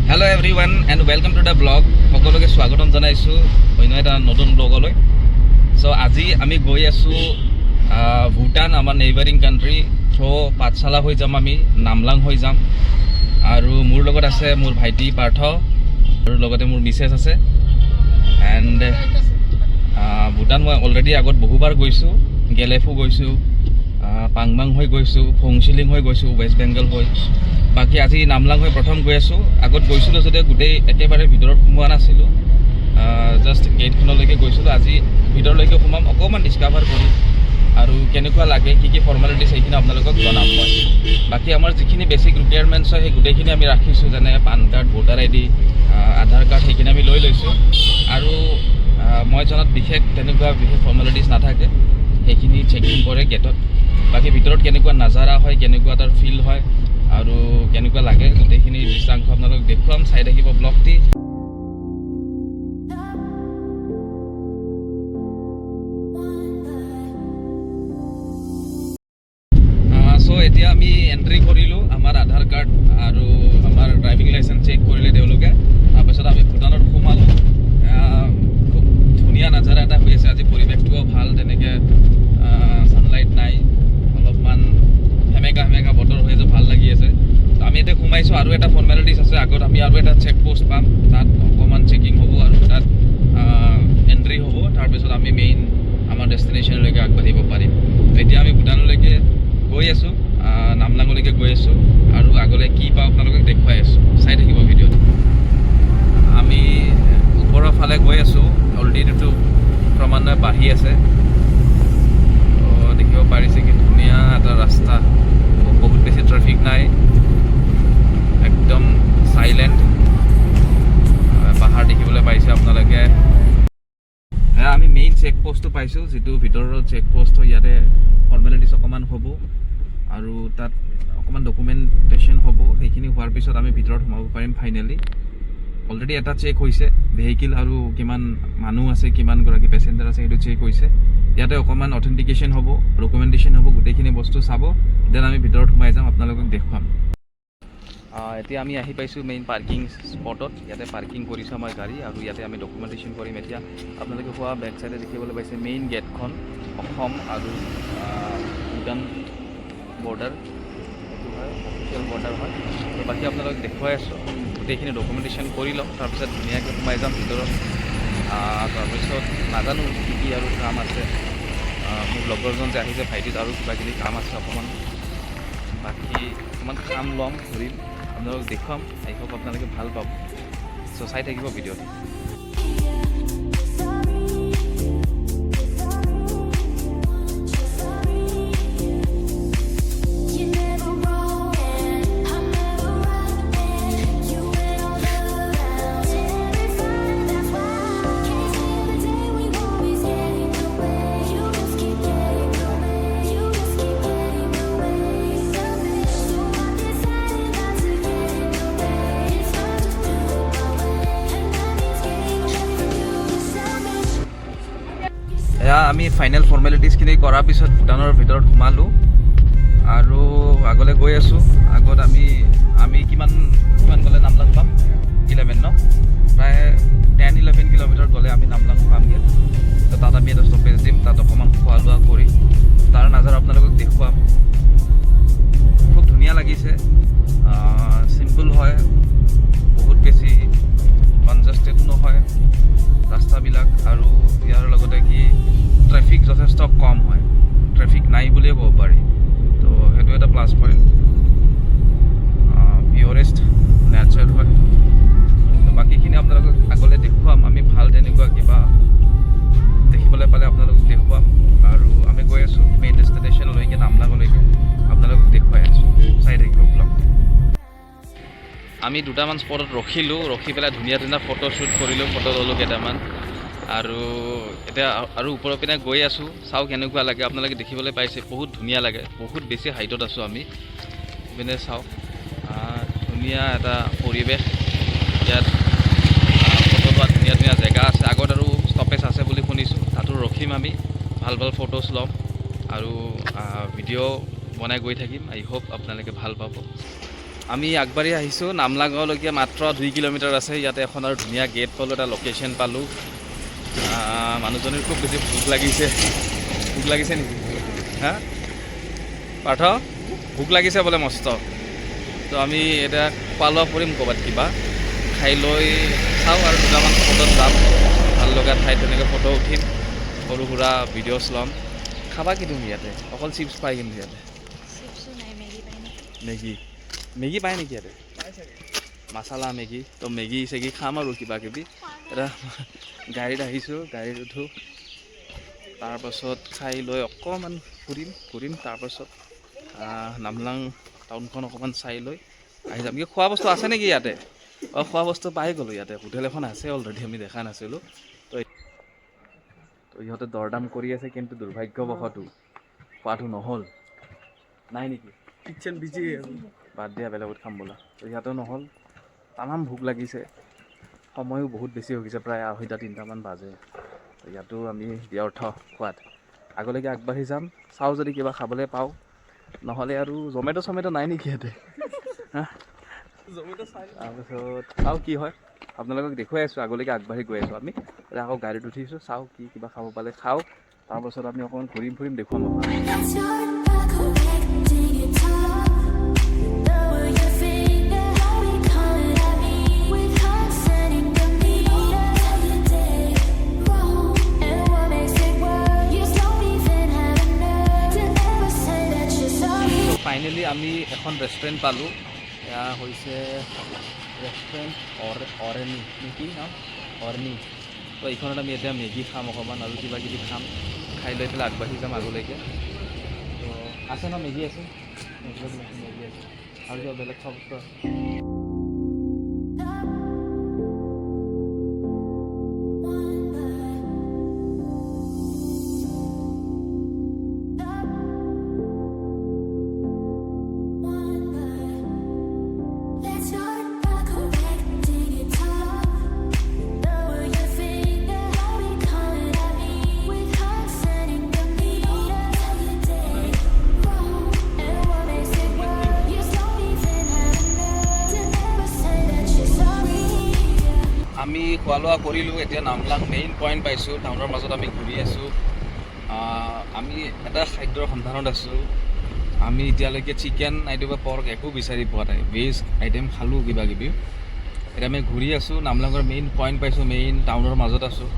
Hello' everyone and welcome to the blog. সকলোকে স্বাগতম জনাইছোঁ অন্য এটা নতুন ব্লগলৈ। চ' আজি আমি গৈ আছোঁ ভূটান, আমাৰ নেইবাৰিং কাণ্ট্ৰি। থ্ৰ' পাঠশালা হৈ যাম, আমি নামলাং হৈ যাম। আৰু মোৰ লগত আছে মোৰ ভাইটি পাৰ্থ আৰু লগতে মোৰ মিছেছ আছে। এণ্ড ভূটান মই অলৰেডি আগত বহুবাৰ গৈছোঁ। গেলেফু গৈছোঁ, পাংবাং হৈ গৈছোঁ, ফংচিলিং হৈ গৈছোঁ, ৱেষ্ট বেংগল হৈ। বাকী আজি নামলাং হৈ প্ৰথম গৈ আছোঁ। আগত গৈছিলোঁ যদিও গোটেই একেবাৰে ভিতৰত সোমোৱা নাছিলোঁ, জাষ্ট গেটখনলৈকে গৈছিলোঁ। আজি ভিতৰলৈকে সোমাম, অকণমান ডিছকাভাৰ কৰিম আৰু কেনেকুৱা লাগে, কি কি ফৰ্মেলিটিছ সেইখিনি আপোনালোকক জনাম মই। বাকী আমাৰ যিখিনি বেছিক ৰিকুৱাৰমেণ্টছ হয় সেই গোটেইখিনি আমি ৰাখিছোঁ, যেনে পান কাৰ্ড, ভোটাৰ আই ডি, আধাৰ কাৰ্ড, সেইখিনি আমি লৈ লৈছোঁ। আৰু মই জনাত তেনেকুৱা বিশেষ ফৰ্মেলিটিছ নাথাকে, সেইখিনি চেকিং কৰে গেটত। বাকী ভিতৰত কেনেকুৱা নাজাৰা হয়, কেনেকুৱা তাৰ ফিল হয় আৰু কেনেকুৱা লাগে, গোটেইখিনি দৃশ্যাংশ আপোনালোকক দেখুৱাম। চাই থাকিব ব্লগটি। চ' এতিয়া আমি এণ্ট্ৰি কৰিলোঁ। আমাৰ আধাৰ কাৰ্ড আৰু আমাৰ ড্ৰাইভিং লাইচেঞ্চ চেক কৰিলে তেওঁলোকে। তাৰপিছত আমি ভূটানত সোমালোঁ। খুব ধুনীয়া নাজাৰা এটা হৈ আছে। আজি পৰিৱেশটোও ভাল, তেনেকৈ ছানলাইট নাই, অলপমান সেমেকা বতৰ হৈ আছে, ভাল লাগি আছে। আমি এতিয়া সোমাইছোঁ। আৰু এটা ফৰ্মেলিটিছ আছে, আগত আমি আৰু এটা চেক পষ্ট পাম, তাত অকণমান চেকিং হ'ব আৰু তাত এণ্ট্ৰি হ'ব। তাৰপিছত আমি মেইন আমাৰ ডেষ্টিনেশ্যনলৈকে আগবাঢ়িব পাৰিম। এতিয়া আমি ভূটানলৈকে গৈ আছোঁ, নামলাঙলৈকে গৈ আছোঁ আৰু আগলৈ কি পাওঁ আপোনালোকক দেখুৱাই আছোঁ। চাই থাকিব ভিডিঅ'টো। আমি ওপৰৰ ফালে গৈ আছোঁ, অলৰেডিটো ক্ৰমান্বয়ে বাঢ়ি আছে। দেখিব পাৰিছে কি ধুনীয়া এটা ৰাস্তা, বহুত বেছি ট্ৰেফিক নাই, একদম চাইলেণ্ট। পাহাৰ দেখিবলৈ পাইছে আপোনালোকে। আমি মেইন চেক পষ্টটো পাইছোঁ, যিটো ভিতৰৰ চেক পষ্ট হয়। ইয়াতে ফৰ্মেলিটিছ অকণমান হ'ব আৰু তাত অকণমান ডকুমেণ্টেশ্যন হ'ব। সেইখিনি হোৱাৰ পিছত আমি ভিতৰত সোমাব পাৰিম ফাইনেলি। অলৰেডি এটা চেক হৈছে, ভেহিকেল আৰু কিমান মানুহ আছে, কিমানগৰাকী পেচেঞ্জাৰ আছে সেইটো চেক হৈছে। ইয়াতে অকণমান অথেণ্টিকেশ্যন হ'ব, ডকুমেণ্টেশ্যন হ'ব, গোটেইখিনি বস্তু চাব। দেন আমি ভিতৰত সোমাই যাম, আপোনালোকক দেখুৱাম। এতিয়া আমি আহি পাইছোঁ মেইন পাৰ্কিং স্পটত। ইয়াতে পাৰ্কিং কৰিছোঁ আমাৰ গাড়ী আৰু ইয়াতে আমি ডকুমেণ্টেশ্যন কৰিম। এতিয়া আপোনালোকে হোৱা বেক চাইডে দেখিবলৈ পাইছে মেইন গেটখন, অসম আৰু ভূটান বৰ্ডাৰ, এইটো হয় অফিচিয়েল বৰ্ডাৰ হয়। আৰু বাকী আপোনালোকক দেখুৱাই আছোঁ, গোটেইখিনি ডকুমেণ্টেশ্যন কৰি ল'ম, তাৰপিছত ধুনীয়াকৈ সোমাই যাম ভিতৰত। তাৰপিছত নাজানো কি আৰু কাম আছে। মোৰ লগৰজন যে আহিছে ভাইটিত, আৰু কিবাকিবি কাম আছে অকণমান। বাকী অকণমান কাম ল'ম, ঘূৰিম, আপোনালোকক দেখুৱাম। আই হোপ আপোনালোকে ভাল পাব। চ' চাই থাকিব ভিডিঅ'টো। এয়া আমি ফাইনেল ফৰ্মেলিটিছখিনি কৰাৰ পিছত ভূটানৰ ভিতৰত সোমালোঁ আৰু আগলৈ গৈ আছোঁ। আগত আমি কিমান গ'লে নামলাং পাম? 11 ন? প্ৰায় 10-11 কিলোমিটাৰ গ'লে আমি নামলাং পামগৈ। তো তাত আমি এটা ষ্টপেজ দিম, তাত অকণমান খোৱা লোৱা কৰি তাৰ নাজাৰা আপোনালোকক দেখুৱাম। খুব ধুনীয়া লাগিছে, চিম্পল হয়, বহুত বেছি কনজাষ্টেড নহয় ৰাস্তাবিলাক। আৰু ইয়াৰ লগতে কি ট্ৰেফিক যথেষ্ট কম হয়, ট্ৰেফিক নাই বুলিয়ে ক'ব পাৰি। তো সেইটো এটা প্লাছ পইণ্ট। পিয়ৰেষ্ট নেচাৰ হয়। তো বাকীখিনি আপোনালোকক আগলৈ দেখুৱাম। আমি ভাল তেনেকুৱা কিবা দেখিবলৈ পালে আপোনালোকক দেখুৱাম। আৰু আমি গৈ আছোঁ মেইন ডেষ্টিনেশ্যনলৈকে, নামলাঙলৈকে, আপোনালোকক দেখুৱাই আছোঁ। চাই থাকিব ব্লগ। আমি দুটামান স্পটত ৰখি পেলাই ধুনীয়া ফটো শ্বুট কৰিলোঁ, ফটো ল'লোঁ কেইটামান। আৰু এতিয়া আৰু ওপৰৰ পিনে গৈ আছোঁ, চাওঁ কেনেকুৱা লাগে। আপোনালোকে দেখিবলৈ পাইছে বহুত ধুনীয়া লাগে, বহুত বেছি হাইটত আছোঁ আমি। পিনে চাওক, ধুনীয়া এটা পৰিৱেশ। ইয়াত ফটো লোৱা ধুনীয়া জেগা আছে। আগত আৰু ষ্টপেজ আছে বুলি শুনিছোঁ, তাতো ৰখিম আমি, ভাল ফটোজ ল'ম আৰু ভিডিঅ' বনাই গৈ থাকিম। আই হোপ আপোনালোকে ভাল পাব। আমি আগবাঢ়ি আহিছোঁ নামলাঙলৈকে মাত্ৰ 2 কিলোমিটাৰ আছে। ইয়াতে এখন আৰু ধুনীয়া গেট পালোঁ, এটা লোকেশ্যন পালোঁ। মানুহজনীৰ খুব বেছি ভোক লাগিছে নেকি হা পাৰ্থ? ভোক লাগিছে বোলে মস্ত। তো আমি এতিয়া খোৱা লোৱা কৰিম ক'ৰবাত কিবা খাই লৈ চাওঁ আৰু দুটামান ফটোত যাম, ভাল লগা ঠাইত তেনেকৈ ফটো উঠিম, সৰু সুৰা ভিডিঅ'ছ ল'ম। খাবা কি তুমি ইয়াতে? অকল চিপছ পাই কিন্তু ইয়াতে মেগী পায় নেকি ইয়াতে? মাছালা মেগী। তো মেগী চেগী খাম আৰু কিবা কিবি। এটা গাড়ীত আহিছোঁ, গাড়ীত উঠোঁ, তাৰপাছত খাই লৈ অকণমান ফুৰিম তাৰপাছত নামলাং টাউনখন অকণমান চাই লৈ আহি যাম। কি খোৱা বস্তু আছে নেকি ইয়াতে? খোৱা বস্তু পাই গ'লোঁ ইয়াতে, হোটেল এখন আছে অলৰেডি, আমি দেখা নাছিলোঁ। তো ইহঁতে দৰদাম কৰি আছে, কিন্তু দুৰ্ভাগ্যবশতঃ খোৱাটো নহ'ল। নাই নেকি? কিটচেন বিজি বাদ দিয়া, বেলেগত খাম বোলা। তো ইয়াতেও নহ'ল। তামাম ভোক লাগিছে, সময়ো বহুত বেছি হৈ গৈছে, প্ৰায় 2:30-3টামান বাজে। তো ইয়াতো আমি ব্যৰ্থ খোৱাত। আগলৈকে আগবাঢ়ি যাম, চাওঁ যদি কিবা খাবলৈ পাওঁ, নহ'লে আৰু জমেট' নাই নেকি ইয়াতে? তাৰপিছত চাওঁ কি হয়, আপোনালোকক দেখুৱাই আছোঁ। আগলৈকে আগবাঢ়ি গৈ আছোঁ আমি। আকৌ গাড়ীত উঠিছোঁ, চাওঁ কিবা খাব পালে খাওঁ, তাৰপাছত আমি অকণমান ফুৰিম দেখুৱাম ফাইনেলি আমি এখন ৰেষ্টুৰেণ্ট পালোঁ। এয়া হৈছে ৰেষ্টুৰেণ্ট অৰেনি নেকি নাম? অৰ্নি। তো এইখনত আমি এতিয়া মেগী খাম অকণমান, আৰু কিবা কিবি খাম, খাই লৈ পেলাই আগবাঢ়ি যাম আগলৈকে। তো আছে ন? মেগী আছে, মেগী আছে, আৰু কিবা বেলেগ খোৱা বস্তু আছে? আমি খোৱা লোৱা কৰিলোঁ, এতিয়া নামলাং মেইন পইণ্ট পাইছোঁ। টাউনৰ মাজত আমি ঘূৰি আছোঁ। আমি এটা খাদ্যৰ সন্ধানত আছোঁ। আমি এতিয়ালৈকে চিকেন নাইবা পৰ্ক একো বিচাৰি পোৱা নাই। ভেজ আইটেম খালোঁ কিবা কিবি। এতিয়া আমি ঘূৰি আছোঁ, নামলাঙৰ মেইন পইণ্ট পাইছোঁ, মেইন টাউনৰ মাজত আছোঁ।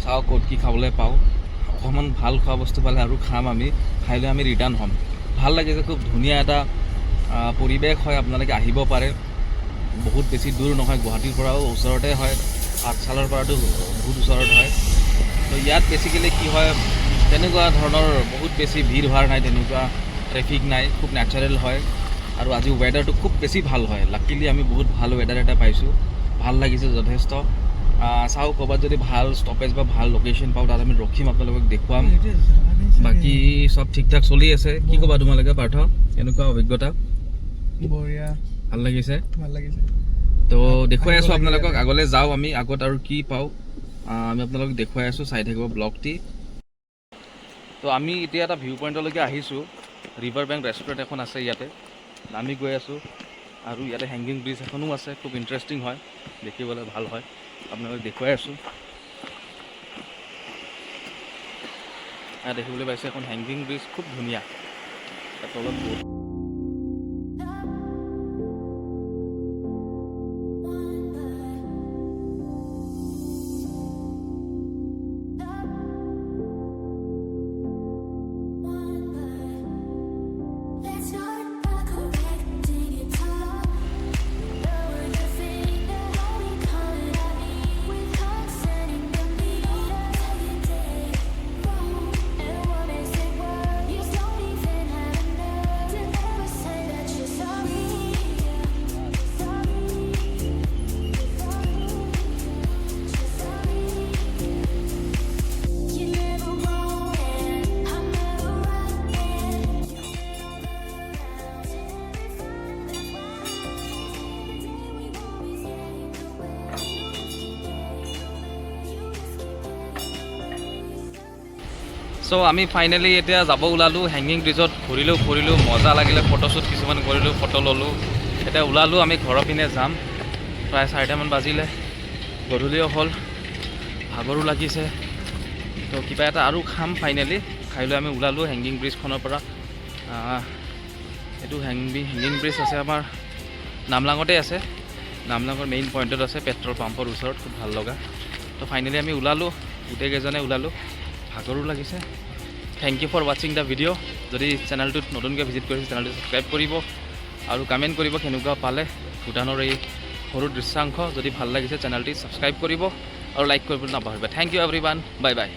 চাওঁ ক'ত কি খাবলৈ পাওঁ। অকণমান ভাল খোৱা বস্তু পালে আৰু খাম আমি, খাই লৈ আমি ৰিটাৰ্ণ হ'ম। ভাল লাগিছে, খুব ধুনীয়া এটা পৰিৱেশ হয়, আপোনালোকে আহিব পাৰে। বহুত বেছি দূৰ নহয়, গুৱাহাটীৰ পৰাও ওচৰতে হয়, পাঠশালাৰ পৰাতো বহুত ওচৰত হয়। তো ইয়াত বেছিকেলি কি হয়, তেনেকুৱা ধৰণৰ বহুত বেছি ভিৰ ভাৰ নাই, তেনেকুৱা ট্ৰেফিক নাই, খুব নেচাৰেল হয়। আৰু আজি ৱেডাৰটো খুব বেছি ভাল হয়। লাকিলি আমি বহুত ভাল ৱেডাৰ এটা পাইছোঁ, ভাল লাগিছে যথেষ্ট। চাওঁ ক'ৰবাত যদি ভাল ষ্টপেজ বা ভাল লোকেশ্যন পাওঁ, তাত আমি ৰখিম, আপোনালোকক দেখুৱাম। বাকী চব ঠিক ঠাক চলি আছে। কি ক'বা তোমালোকে পাৰ্থ, কেনেকুৱা অভিজ্ঞতা? বঢ়িয়া, ভাল লাগিছে। তো দেখুৱাই আছোঁ আপোনালোকক, আগলৈ যাওঁ আমি, আগত আৰু কি পাওঁ আমি আপোনালোকক দেখুৱাই আছোঁ, চাই থাকিব ব্লগটি। তো আমি এতিয়া এটা ভিউ পইণ্টলৈকে আহিছোঁ। ৰিভাৰ বেংক ৰেষ্টুৰেণ্ট এখন আছে ইয়াতে, আমি গৈ আছোঁ। আৰু ইয়াতে হেংগিং ব্ৰিজ এখনো আছে, খুব ইণ্টাৰেষ্টিং হয়, দেখিবলৈ ভাল হয়, আপোনালোকক দেখুৱাই আছোঁ। দেখিবলৈ পাইছে এখন হেংগিং ব্ৰিজ, খুব ধুনীয়া। তলত বহুত চ' আমি ফাইনেলি এতিয়া যাব ওলালোঁ হেংগিং ব্ৰিজত। ঘূৰিলোঁ ফুৰিলোঁ, মজা লাগিলে, ফটোশ্বুট কিছুমান কৰিলোঁ, ফটো ল'লোঁ। এতিয়া ওলালোঁ আমি ঘৰৰ পিনে যাম। প্ৰায় 4টামান বাজিলে, গধূলিও হ'ল, ভাগৰো লাগিছে। তো কিবা এটা আৰু খাম ফাইনেলি। খাই লৈ আমি ওলালোঁ হেংগিং ব্ৰিজখনৰ পৰা। এইটো হেংগিং ব্ৰিজ আছে আমাৰ নামলাঙতে আছে। নামলাঙৰ মেইন পইণ্টত আছে, পেট্ৰল পাম্পৰ ওচৰত, খুব ভাল লগা। তো ফাইনেলি আমি ওলালোঁ, গোটেইকেইজনে ওলালোঁ, ভাগৰো লাগিছে। থেংক ইউ ফৰ ৱাচিং দ্য ভিডিঅ'। যদি চেনেলটোত নতুনকৈ ভিজিট কৰিছে চেনেলটো ছাবস্ক্ৰাইব কৰিব আৰু কমেণ্ট কৰিব কেনেকুৱা পালে ভূটানৰ এই সৰু দৃশ্যাংশ। যদি ভাল লাগিছে চেনেলটি ছাবস্ক্ৰাইব কৰিব আৰু লাইক কৰিবলৈ নাপাহৰিব। Thank you everyone, bye by.